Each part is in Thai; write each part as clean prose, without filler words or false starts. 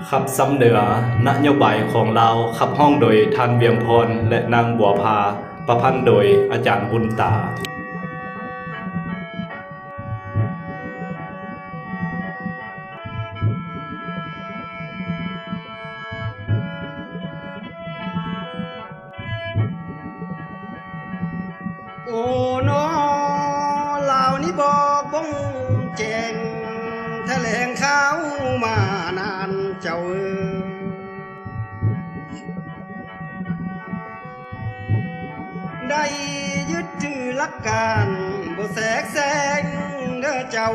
ขับซ้ำเหนือนโยบายของเราขับห้องโดยท่านเวียงพรและนางบัวพาประพันธ์โดยอาจารย์บุญตาโอ้นอเหล่านี้บอกบ้องแจงแถลงข่าวมานานเจ้าได้ยึดถือหลักการบ่แสกแสงเด้อเจ้า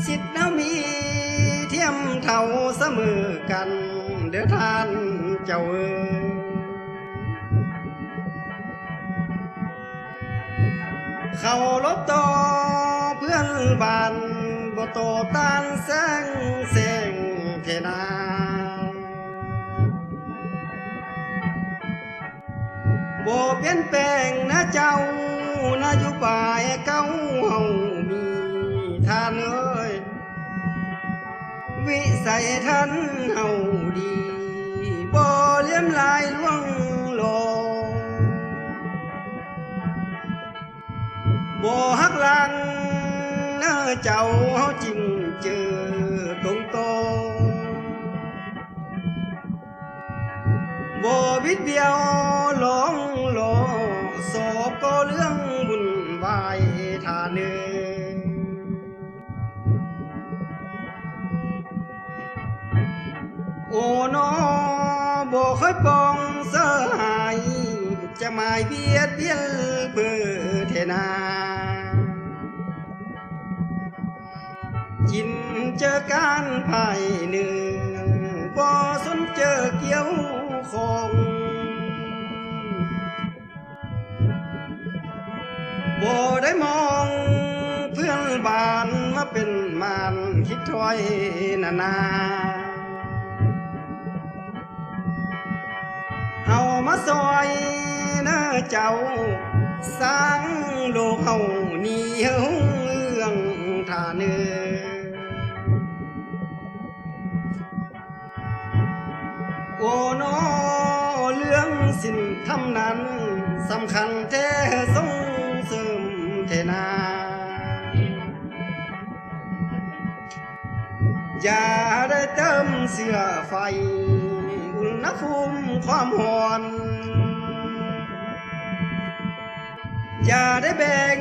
สิทธิ์นามีเทียมเท่าเสมอกันเด้อท่านเจ้าเขาลบต่อเพื่อนบ้านบ่โตต้านแสงเสียงเทนาบ่เปลี่ยนแปลงนะเจ้านโยบายเก่าเฮามีท่านเอ้ยวิสัยท่านเฮาดีบ่เลี้ยมลายล่วงโลบ่หักหลังเน้อเจ้าเฮาจริงเจอตรงโตบ่บิดเดียวหลงโลสอบก็เรื่องบุญวายท่าเนื้อโอ้นอบ่เคยปองเสหายจะหมายเบียดเบียนเพื่อเทนาจินเจอการภายหนึ่งบ่สนเจอเกี่ยวของบ่ได้มองเพื่อนบ้านมาเป็นมารคิดถอยนาเอามาซอยเน้อเจ้าสร้างโลกเฮานี่เฮืองท่าเนื้อโอ้นอเรื่องสิ้นทำนั้นสำคัญแท้ส่งเสริมเทนาอย่าได้เติมเสื้อไฟอุณหภูมิความร้อน อย่าได้แบ่ง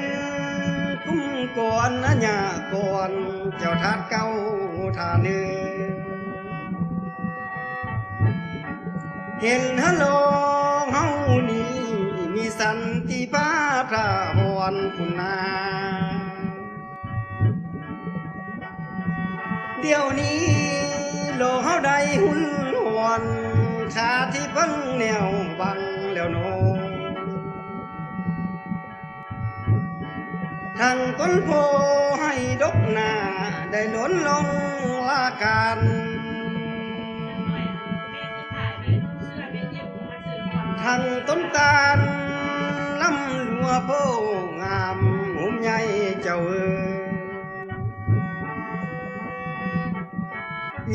คุ้มก่อนนะอย่าก่อนเจ้าทัดเก้าท่าเนื้อเห็นฮัลโหลเฮานี่มีสันติภาพพระพรคุณนาเดี๋ยวนี้โลกเฮาได้หุ่นหวนขาที่เพิ่งแนวบังแล้วโนทั้งต้นโพให้ดกหน้าได้ล้นลงลาการทั้งต้นตาลลำลัวโพงามหุ่มใหญ่เจ้า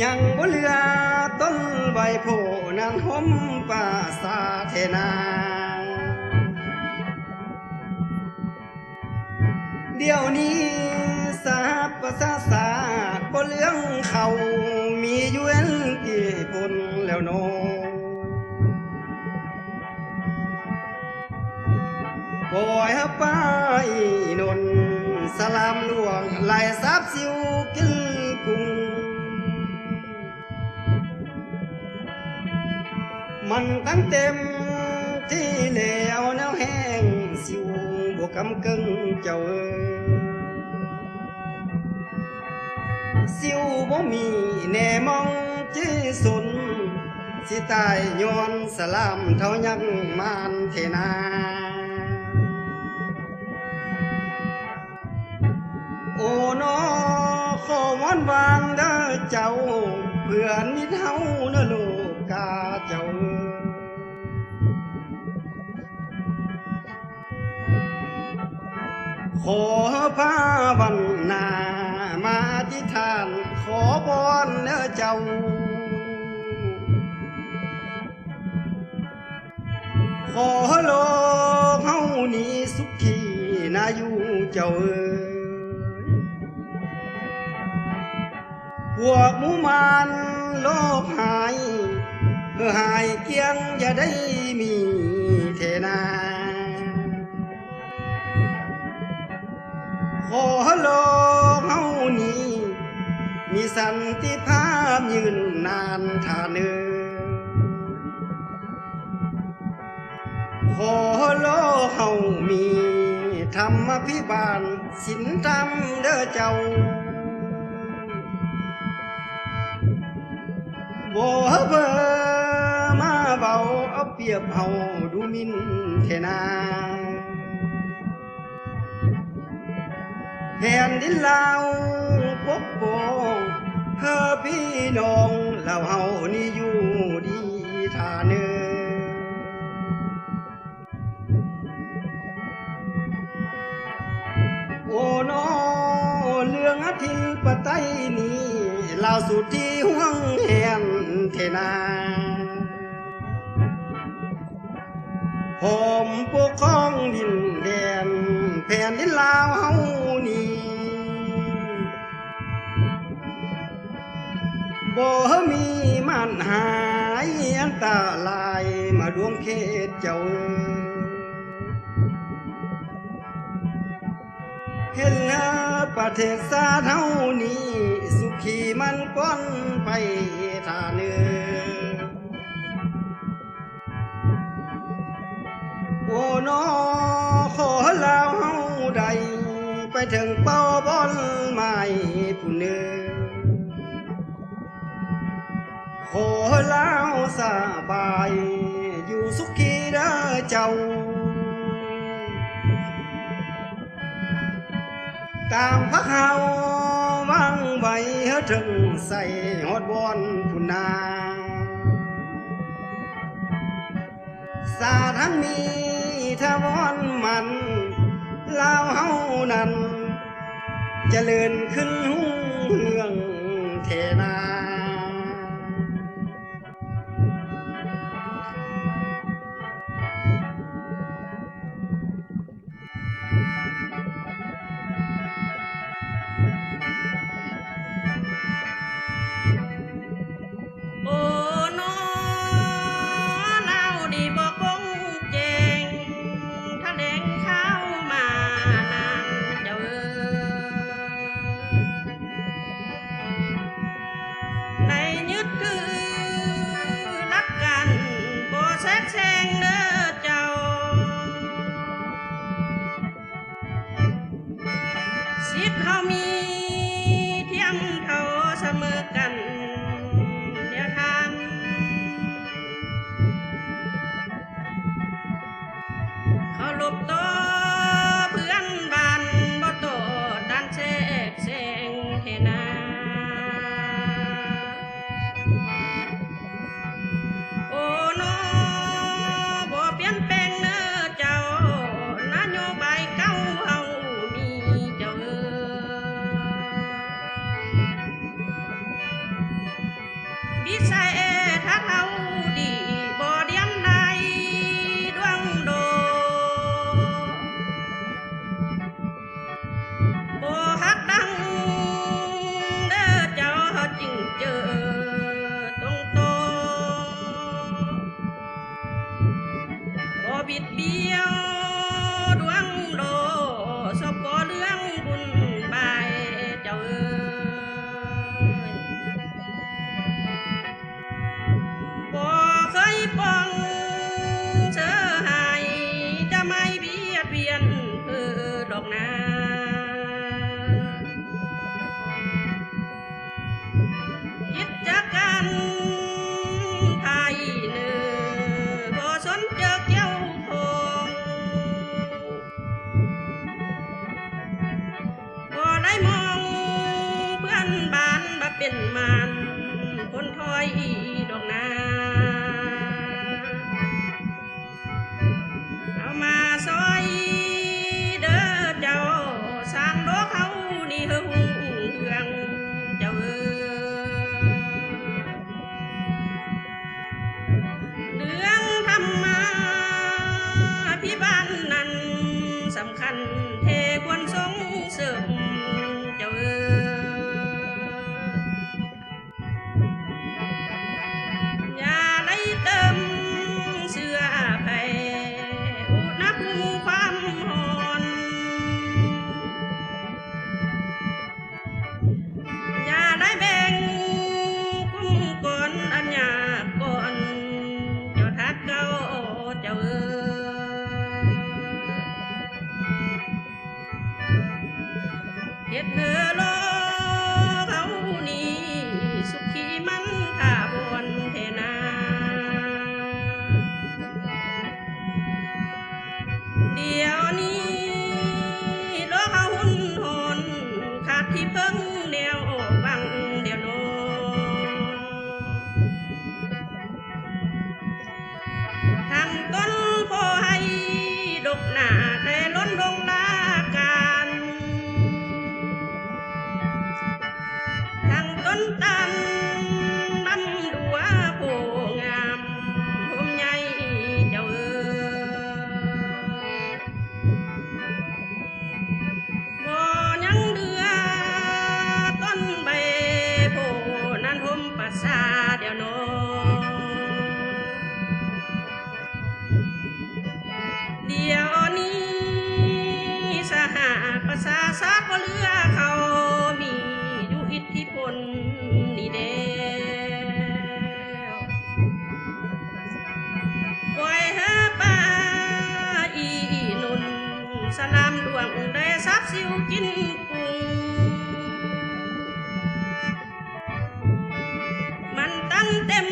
ยังบ่เหลือต้นใบโพนั้นห่มป่าสาเทนาเดี๋ยวนี้สาประสาศาสตร์บ่เรื่องเขามีอยู่เอ็นกี่พนแล้วโนปล่อยให้ไปนนสลามหลวงไหลสาบสิวกินกุ้งมันตั้งเต็มที่แล้วแนวแห้งสิวบวกกำกึ่งเจ้าสิวบ่มีแน่มองที่สุนสิตายย้อนสลามเท่ายังมานเทนาโอ้นอขอวอนวางเด้อเจ้าเพื่อนมิตรเฮาเด้อลูกกาเจ้า ข ขอพาวันนามาอธิษฐานขอบอนเนื้อเจ้าขอโลกเฮานี้สุขีนาอยู่เจ้าเอ๋ยพวกหมู่มารโลกหายหายเกียงอย่าได้มีเทนาขอโลกเฮานี้มีสันติภาพยืนนานท่าเนือขอโลกเฮามีธรรมพิบาลศีลธรรมเด้อเจ้าบ่เบิ่มาเบาเอาเปรียบเฮาดูหมิ่นเทนาแผ่นดินลาวปกป้องเฮอพี่น้องเหล่าเฮานี่อยู่ดีท่าเนือโอ้นอเรื่องอธิปไตยนี้เล่าสุดที่ห่วงแหนเทนาผมปกครองดินแดนแผ่นดินลาวเฮานี้บ่มีมันหายอันตรายมาดวงเขตเจ้าเห็นประเทศชาติเฮานี้สุขีมันก้อนไปท่าเนือโอ้นอขอลาวเฮาใดไปถึงเป้าบอลไม้ผู้เนือขอลาวสบายอยู่สุขีเด้อเจ้าตามพักเฮาวางไว้ถึงใส่ฮอดบอนผู้นาสาทันมีทวอนมันลาวเฮานั้นเจริญขึ้นหุ่งเรืองเทนาโอ้นอเล่าดีบอกกงเจงถ้าแดงเข้ามานานเจ้าเอ๋ในยึดคือรักกันบ่แทรกแซงเด้อเจ้าสิทธิ์เฮามีเทียมเท่าเสมอกันเขาลบต่อเพื่อนบ้านบ่โตดันแทรกแซงเทนาโอ้นอบ่เปลี่ยนแปลงเด้อเจ้านโยบายเก่าเฮามีเจ้า เฮ็ดเธอรอเขานี่สุขีมันถาวรเทนาเดี๋ยวนี้รอเขาหุ่นหอนขาดที่เพิ่งแนวบังเดี๋ยวโนทางต้นโพให้ดกหนาแต่ล้นดงลาการทางต้นตันนำดัวโพงามผมใหญ่เจ้าบ่ยังเดือต้นใบโพนั้นผมปัสสาเดี๋ยวโนเดี๋ยวนี้สหประชาชาติบ่เหลือเขามีอยู่อิทธิพลนี่เด้วปล่อยให้ป่าอีนุนสลามดวงได้ซับซิวกินกุ้งมันตั้งเต็ม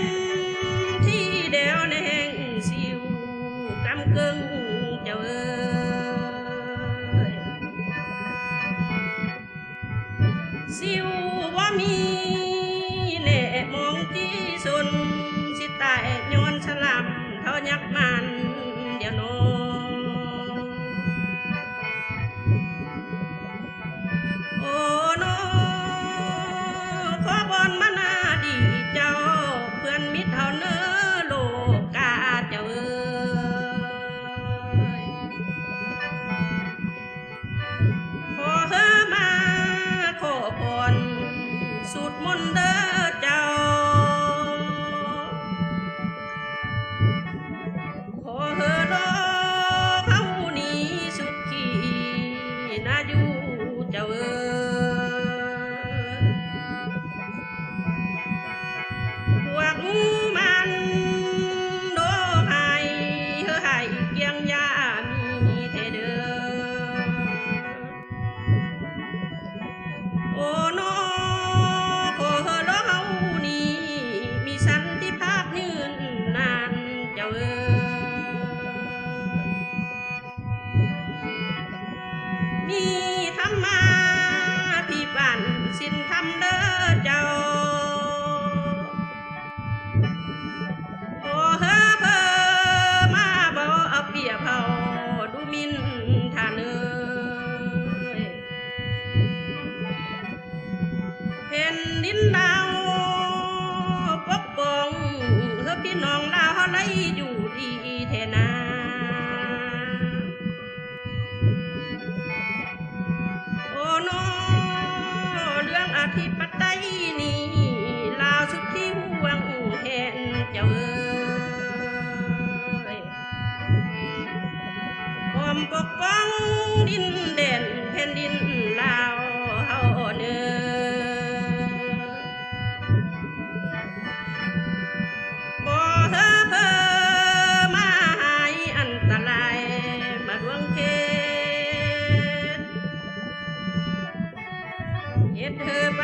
ที่เดียวในแห่งซิวกำเกิงเจ้าซิวว่ามีแหน่มองที่สนสิตายย้อนฉลามเท่ายักมันเดี๋ยวโนโอ้โนขอบอนมานาดีเจ้าเพื่อนมิตรเท่าเนอโลกาเจ้าขอเฮอมาขอพรสูตรมนต์เด้อเจ้าขอเฮอรอเขานี้สุดขีนาอยู่เจ้าพวกงูมันโดให้เฮอให้เกียงยามีเทเด้อโอ้โนขอเฮอรอเขานี้มีสันติภาพยืนนานเจ้ามีธรรมาพี่ปันสินธรรมเด้อเจ้าโอ้เฮอเพอมาบ่เอาเปรียบเฮาดูหมินท่านเอ้ยแผ่นดินดาวปกป้องเฮอพี่น้องลาวเฮาไล่อยู่ดีแท้นาโอ้โนเรื่องอธิปไตยนี่ลาวสุดที่ห่วงแหนเจ้าเอ้ยพร้อมปกป้องดินแดนแผ่นดินลาวเฮาเนื้อบ่เฮอเพอมาหายอันตรายมาดวงเขตเฮ็ดเธอไป